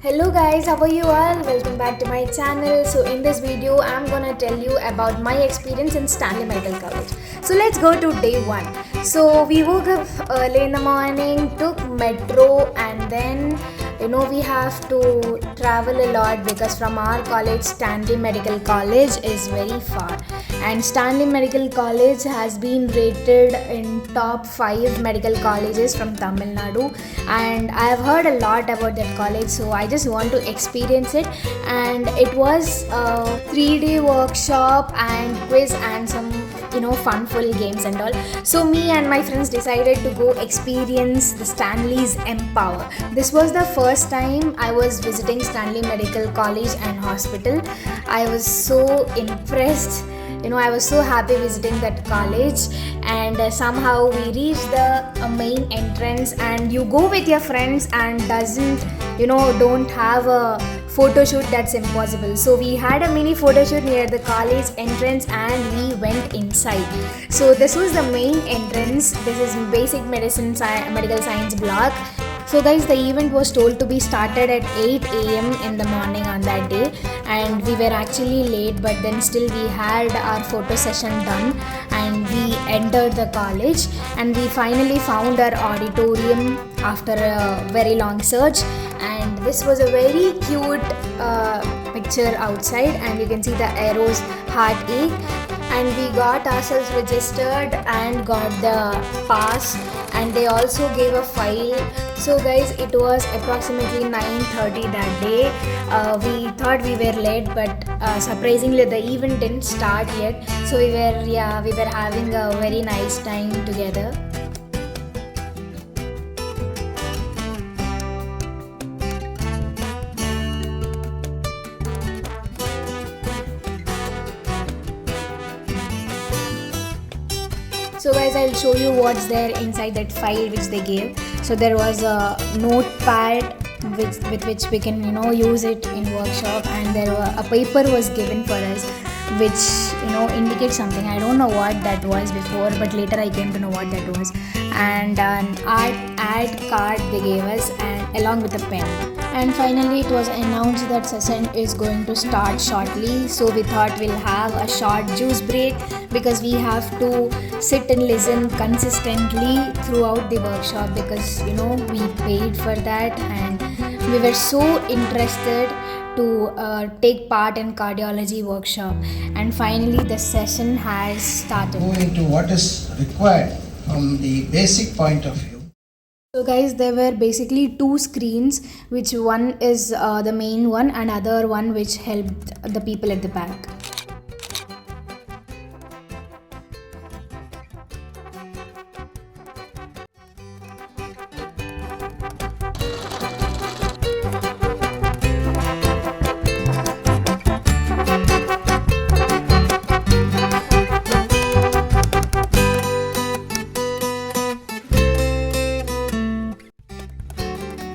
Hello guys, how are you all? Welcome back to my channel. So in this video, I'm gonna tell you about my experience in Stanley Medical College. So let's go to day 1. So we woke up early in the morning, took metro, and then we have to travel a lot because from our college, Stanley Medical College is very far. And Stanley Medical College has been rated in top 5 medical colleges from Tamilnadu, and I have heard a lot about that college, so I just want to experience it. And it was a 3-day workshop and quiz and some funful games and all. So me and my friends decided to go experience the Stanley's Empower. This was the first time I was visiting Stanley Medical College and Hospital. I was so impressed. I was so happy visiting that college, and somehow we reached the main entrance, and you go with your friends and don't have a photo shoot. That's impossible. So we had a mini photo shoot near the college entrance and we went inside. So this was the main entrance. This is basic medical science block. So guys, the event was told to be started at 8 a.m. in the morning on that day, and we were actually late, but then still we had our photo session done and we entered the college, and we finally found our auditorium after a very long search. And this was a very cute picture outside, and you can see the arrows heart egg, and we got ourselves registered and got the pass, and they also gave a file. So guys, it was approximately 9:30 that day. We thought we were late, but surprisingly the event didn't start yet. So we were having a very nice time together. So guys, I'll show you what's there inside that file which they gave. So there was a notepad with which we can use it in workshop, and a paper was given for us which indicates something. I don't know what that was before, but later I came to know what that was. And an ad card they gave us, and along with a pen. And finally it was announced that session is going to start shortly. So we thought we'll have a short juice break because we have to sit and listen consistently throughout the workshop, because we paid for that and we were so interested to take part in cardiology workshop. And finally the session has started. Go into what is required from the basic point of view. So guys, there were basically 2 screens, which one is the main one and other one which helped the people at the back.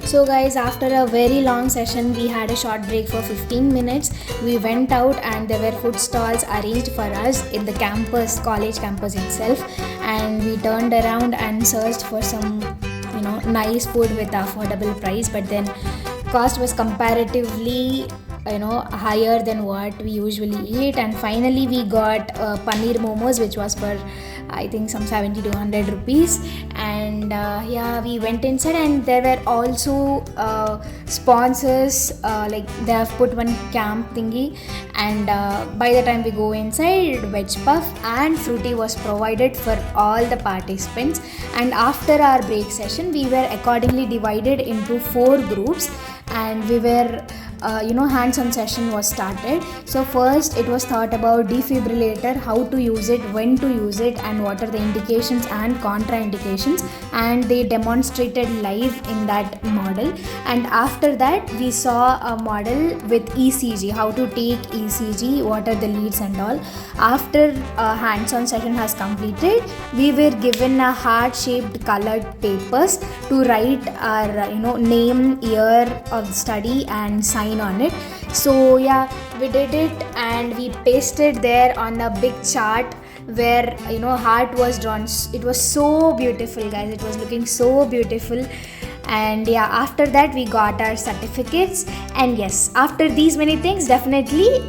So guys, after a very long session, we had a short break for 15 minutes. We went out and there were food stalls arranged for us in the college campus itself, and we turned around and searched for some nice food with affordable price, but then cost was comparatively higher than what we usually eat. And finally we got paneer momos, which was for I think some 70 to 100 rupees. And we went inside, and there were also sponsors, like they have put one camp thingy, and by the time we go inside, veg puff and fruity was provided for all the participants. And after our break session, we were accordingly divided into 4 groups, and we were hands-on session was started. So first it was taught about defibrillator, how to use it, when to use it, and what are the indications and contraindications, and they demonstrated live in that model. And after that we saw a model with ECG, how to take ECG, what are the leads and all. After hands-on session has completed, we were given a heart-shaped colored papers to write our name, year of study and sign on it. So we did it, and we pasted there on a big chart where heart was drawn. It was so beautiful, guys. It was looking so beautiful. And yeah, after that we got our certificates. And yes, after these many things, definitely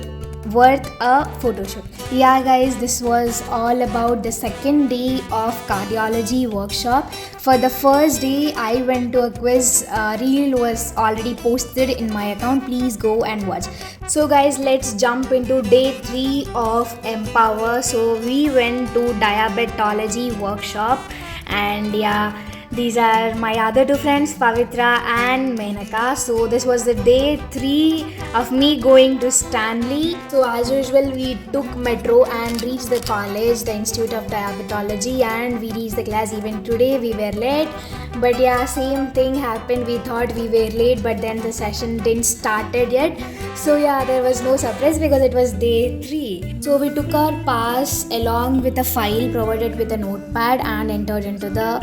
worth a photo shoot. Yeah guys, this was all about the second day of cardiology workshop. For the first day I went to a quiz. Reel was already posted in my account, please go and watch. So guys, let's jump into day 3 of Empower. So we went to diabetology workshop, and yeah, these are my other two friends, Pavitra and Menaka. So this was the day 3 of me going to Stanley. So as usual, we took metro and reached the college, the Institute of Diabetology, and we reached the class. Even today we were late, but yeah, same thing happened. We thought we were late, but then the session didn't started yet. So yeah, there was no surprise because it was day 3. So we took our pass along with a file provided with a notepad and entered into the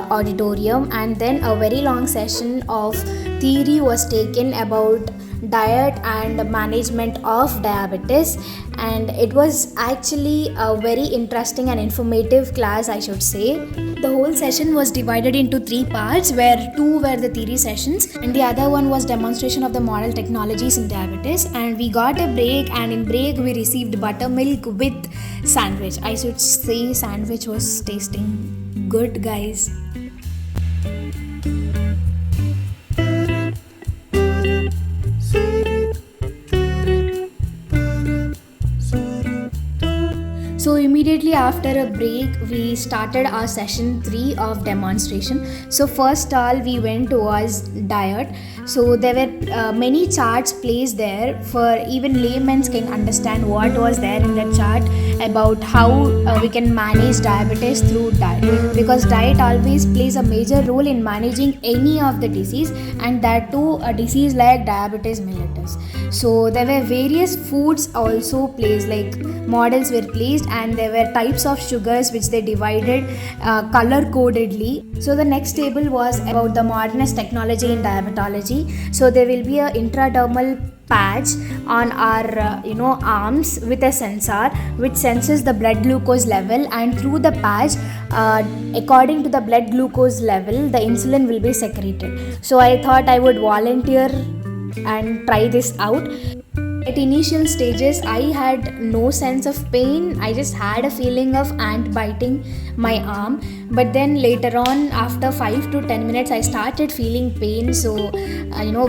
auditorium, and then a very long session of theory was taken about diet and management of diabetes. And it was actually a very interesting and informative class, I should say. The whole session was divided into 3 parts, where 2 were the theory sessions and the other one was demonstration of the model technologies in diabetes. And we got a break, and in break we received buttermilk with sandwich. I should say sandwich was tasting good, guys. So immediately after a break, we started our session 3 of demonstration. So first all we went towards diet. So there were many charts placed there for even laymen can understand what was there in the chart about how we can manage diabetes through diet, because diet always plays a major role in managing any of the disease, and that too a disease like diabetes mellitus. So there were various foods also placed, like models were placed, and there were types of sugars which they divided color codedly. So the next table was about the modernist technology in diabetology. So there will be a intradermal patch on our arms with a sensor which senses the blood glucose level, and through the patch, according to the blood glucose level, the insulin will be secreted. So I thought I would volunteer and try this out. At initial stages, I had no sense of pain. I just had a feeling of ant biting my arm. But then later on, after 5 to 10 minutes, I started feeling pain. So,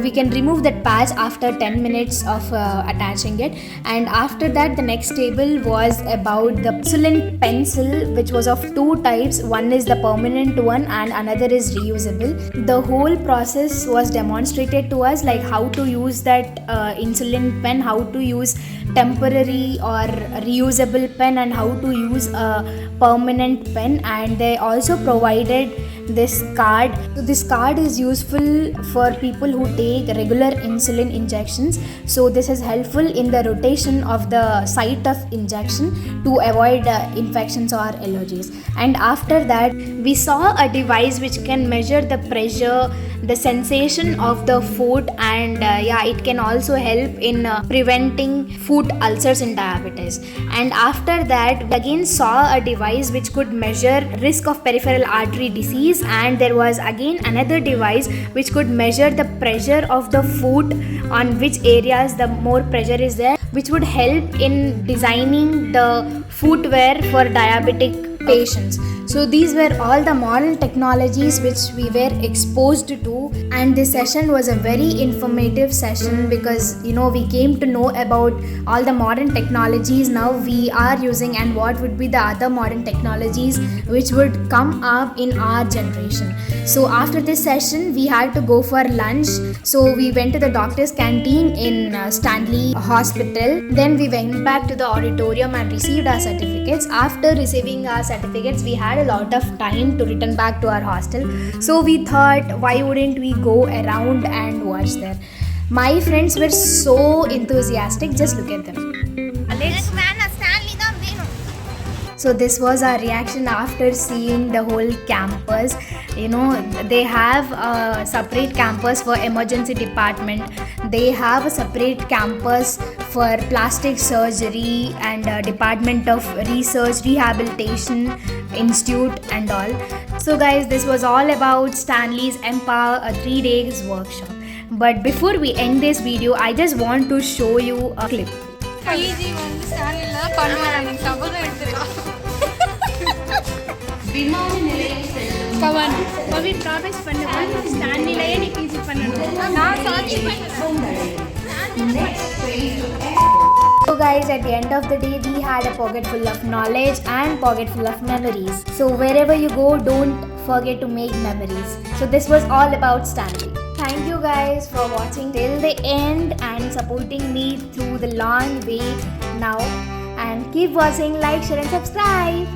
we can remove that patch after 10 minutes of attaching it. And after that, the next table was about the insulin pencil, which was of 2 types. One is the permanent one and another is reusable. The whole process was demonstrated to us, like how to use that insulin pen, how to use temporary or reusable pen, and how to use a permanent pen. And they also provided this card. So this card is useful for people who take regular insulin injections. So this is helpful in the rotation of the site of injection to avoid infections or allergies. And after that, we saw a device which can measure the pressure, the sensation of the foot, and it can also help in preventing foot ulcers in diabetes. And after that, we again saw a device which could measure risk of peripheral artery disease, and there was again another device which could measure the pressure of the foot, on which areas the more pressure is there, which would help in designing the footwear for diabetic patients. So these were all the modern technologies which we were exposed to, and this session was a very informative session because we came to know about all the modern technologies now we are using, and what would be the other modern technologies which would come up in our generation. So after this session, we had to go for lunch. So we went to the doctor's canteen in Stanley Hospital. Then we went back to the auditorium and received our certificates. After receiving our certificates, we had a lot of time to return back to our hostel. So we thought, why wouldn't we go around and watch there? My friends were so enthusiastic. Just look at them. Alex. So this was our reaction after seeing the whole campus. They have a separate campus for emergency department. They have a separate campus for plastic surgery and department of research, rehabilitation institute and all. So guys, this was all about Stanley's Empower, a 3 days workshop. But before we end this video, I just want to show you a clip. PG வந்து ஸ்டான்லில தான் பண்ணுவாங்க. எனக்கு சபதம் எடுத்துக்கலாம். கவன் பவி promise பண்ணுவா ஸ்டான்லிலயே நீ PG பண்ணணும். நான் சாட்சி பண்ணுறேன். So guys, at the end of the day, we had a pocket full of knowledge and pocket full of memories. So wherever you go, don't forget to make memories. So this was all about Stanley. Thank you guys for watching till the end and supporting me through the long way now. And keep watching, like, share and subscribe.